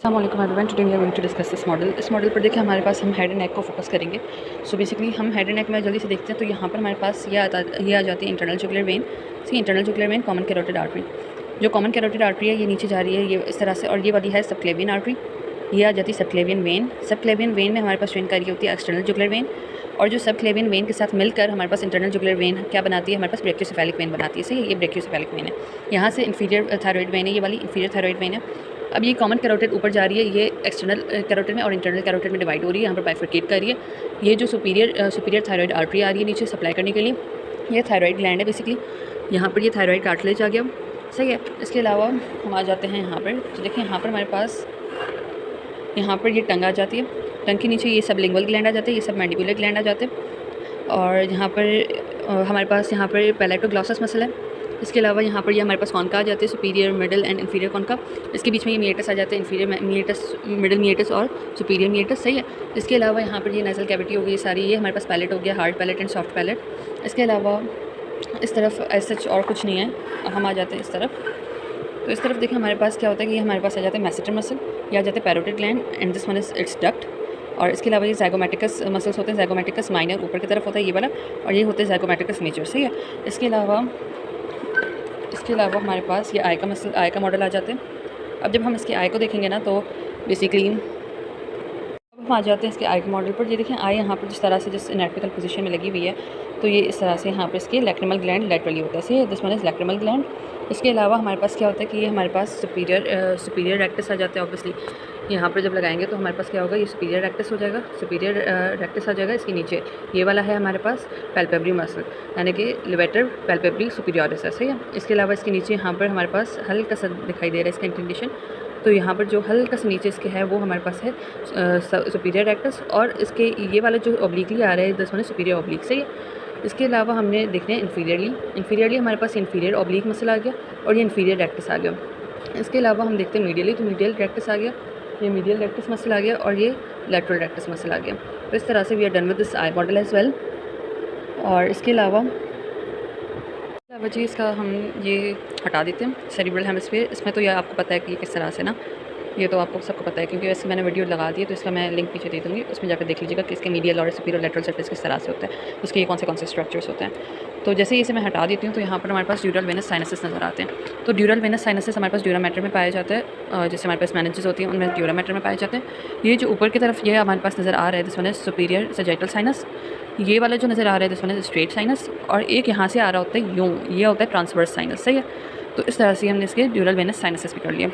अस्सलामुअलैकुम everyone, today we are going to discuss this model. इस model पर देखिए हमारे पास हम हेड एंड नेक को फोकस करेंगे। सो बेसिकली हम हेड एंड नेक में जल्दी से देखते हैं तो यहाँ पर हमारे पास ये आ जाती है internal jugular vein. See internal jugular vein, common carotid artery. जो कॉमन कैरोटिड आर्टरी है ये नीचे जा रही है ये इस तरह से, और ये वाली है सबक्लेवियन आर्टरी। ये आ जाती है सबक्लेवियन वेन। सबक्लेवियन वेन में हमारे पास ज्वाइन कर रही होती है एक्सटर्नल जुगुलर वेन, और जो सबक्लेवियन वेन के साथ मिलकर हमारे पास इंटरनल जुगुलर वेन क्या बनाती है, हमारे पास ब्रेकियोसेफेलिक वेन बनाती है। सही है, ये ब्रेकियोसेफेलिक वेन है। यहाँ से इंफीरियर थायराइड वेन है, ये वाली इंफीरियर थायराइड वेन है। अब ये कॉमन कैरोटिड ऊपर जा रही है, ये एक्सटर्नल कैरोटिड में और इंटरनल कैरोटिड में डिवाइड हो रही है, यहाँ पर बाइफरकेट कर रही है। ये जो सुपीरियर थायराइड आर्टरी आ रही है नीचे सप्लाई करने के लिए, ये थायराइड ग्लैंड है बेसिकली। यहाँ पर ये थायराइड कार्टिलेज आ गया। सही है। इसके अलावा हम आ जाते हैं यहाँ पर, तो देखिए यहाँ पर हमारे पास यहाँ पर ये टंग आ जाती है। टंग के नीचे ये सब लिंगुअल ग्लैंड आ जाते हैं, ये सब मैंडिबुलर ग्लैंड आ जाते हैं। और यहाँ पर हमारे पास यहाँ पर पैलेटोग्लॉसस मसल है। इसके अलावा यहाँ पर ये हमारे पास कॉन्का आ जाते हैं, superior middle and inferior concha. इसके बीच में ये मिएटस आ जाते हैं, इन्फीरियर मिएटस, मिडल मिएटस और सुपीरियर मिएटस। सही है। इसके अलावा यहाँ पर ये नेजल कैविटी हो गई सारी, ये हमारे पास पैलेट हो गया, hard palate and soft palate. इसके अलावा इस तरफ ऐसा और कुछ नहीं है, हम आ जाते हैं इस तरफ। तो इस तरफ देखिए हमारे पास क्या होता है कि हमारे पास आ जाते हैं मैसेटर मसल, ये आ जाते हैं parotid gland and this one is it's duct. और इसके अलावा ये ज़ाइगोमेटिकस मसल्स होते हैं, ज़ाइगोमेटिकस माइनर ऊपर की तरफ होता है ये वाला, और ये होते हैं ज़ाइगोमेटिकस मेजर। सही है। इसके अलावा हमारे पास ये आई का मसल, आई का मॉडल आ जाते हैं। अब जब हम इसके आई को देखेंगे ना तो बेसिकली अब हम आ जाते हैं इसके आई के मॉडल पर। ये देखिए आई यहाँ पर जिस तरह से जिस एनाटॉमिकल पोजीशन में लगी हुई है, तो ये इस तरह से यहाँ पर इसके लैक्रिमल ग्लैंड लैटरली होता है। सही, this one is lacrimal gland. इसके अलावा हमारे पास क्या होता है कि ये हमारे पास सुपीरियर रेक्टस आ जाता है। ऑब्वियसली यहाँ पर जब लगाएंगे तो हमारे पास क्या होगा, ये सुपीरियर रेक्टस हो जाएगा, सुपीरियर रेक्टस आ जाएगा। इसके नीचे ये वाला है हमारे पास पैल्पेब्री मसल, यानी कि लिवेटर पैल्पेब्री सुपीरियरिस है। सही है। इसके अलावा इसके नीचे यहाँ पर हमारे पास हल्का सा दिखाई दे रहा है इसका इंटेंडेशन, तो यहाँ पर जो हल्का सा नीचे इसके है वो हमारे पास है सुपीरियर रेक्टस, और इसके ये वाला जो ऑब्लिकली आ रहा है दस वन सुपीरियर ऑब्लिक। सही है। इसके अलावा हमने देखते हैं इन्फीरियरली हमारे पास इन्फीरियर ऑब्लिक मसल आ गया और ये इन्फीरियर रेक्टस आ गया। इसके अलावा हम देखते हैं मीडियली, तो मीडियल रेक्टस आ गया, ये मीडियल रेक्टस मसल आ गया, और ये लैटरल रेक्टस मसल आ गया। तो इस तरह से we are done with this eye model as well. और इसके अलावा जी इसका हम ये हटा देते हैं सेरिब्रल हेमिस्फीयर। इसमें तो ये आपको पता है कि ये किस तरह से ना, ये तो आपको सबको पता है क्योंकि वैसे मैंने वीडियो लगा दी है, तो इसका मैं लिंक पीछे दे दूँगी, उसमें जाकर देख लीजिएगा कि इसके मीडियल और सुपीरियर लैटरल सरफेस किस तरह से होता है, उसके ये कौन से स्ट्रक्चर्स होते हैं। तो जैसे ही इसे मैं हटा देती हूँ तो यहाँ पर हमारे पास ड्यूरल वेनस साइनसेस नज़र आते हैं। तो ड्यूरल वेनस साइनसेस हमारे पास ड्यूरा मैटर में पाए जाते हैं, जैसे हमारे पास मैनेजेस होती हैं उनमें ड्यूरा मैटर में पाए जाते हैं। ये जो ऊपर की तरफ ये हमारे पास नज़र आ रहा है this one is superior sagittal sinus, ये वाला जो नज़र आ रहा है this one is straight sinus, और एक यहाँ से आ रहा होता है यूँ, ये होता है ट्रांसवर्स साइनस। सही है। तो इस तरह से हमने इसके ड्यूरल वेनस साइनसेस भी कर लिए।